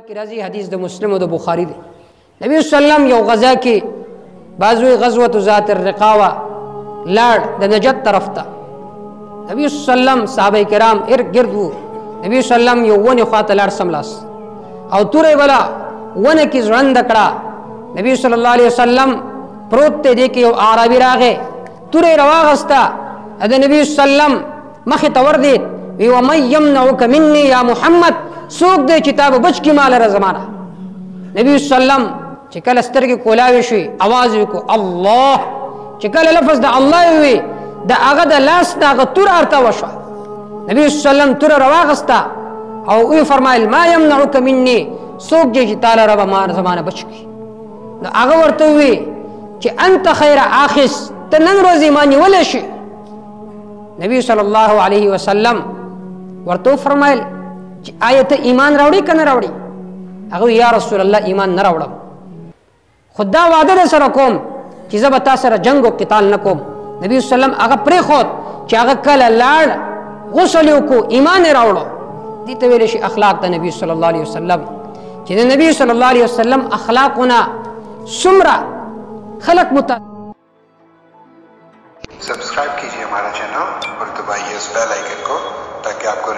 کی راضی حدیث د مسلم او د بخاری دی. نبی صلی الله علیه وسلم یو غزا کې بازوی غزوه ذات الرقاوه لاړ د نجد طرف ته. نبی صلی الله علیه وسلم صحابه کرام ارګرد وو. نبی صلی الله علیه وسلم یو ونه خواته لاړ سملاس او تورې ولا ونه کې ځوند کړه. نبی صلی الله علیه وسلم پروت ته دی کې یو عربي راغې تورې رواغستا د نبی صلی الله علیه وسلم مخې ته ور دی وی و من یمنعک مني یا محمد سوق دې کتاب بچ کی مال را زمانہ. نبی صلی الله علیه وسلم چې کله سترګې کولاوي شي आवाज وکړو الله چې کله لفظ د الله وي د هغه د لاس د هغه تور ارته وشو. نبی صلی الله علیه وسلم تور رواغستا او وی فرمایل ما یمنعک مني سوق دې تعالی رب ما زمانہ بچ کی. نو هغه ورته وی چې انت خیر اخس ته نن ورځې ما نیولې شي. نبی صلی الله علیه وسلم ورته فرمایل چې آیت ایمان راوړي کنه راوړي؟ هغه یا رسول الله ایمان نه راوړم خدا وعده سره کوم چې زه به تاسو سره جنگ او قتال نه کوم. نبی صلی الله علیه وسلم هغه پرې خود چې هغه کله لاړ غسل وکړو ایمان راوړو. دې ته ویل شي اخلاق د نبی صلی الله علیه وسلم چې د نبی صلی الله علیه وسلم اخلاقونه سمرا خلق مت सब्सक्राइब कीजिए हमारा चैनल और दबाइए इस बेल आइकन को ताकि आपको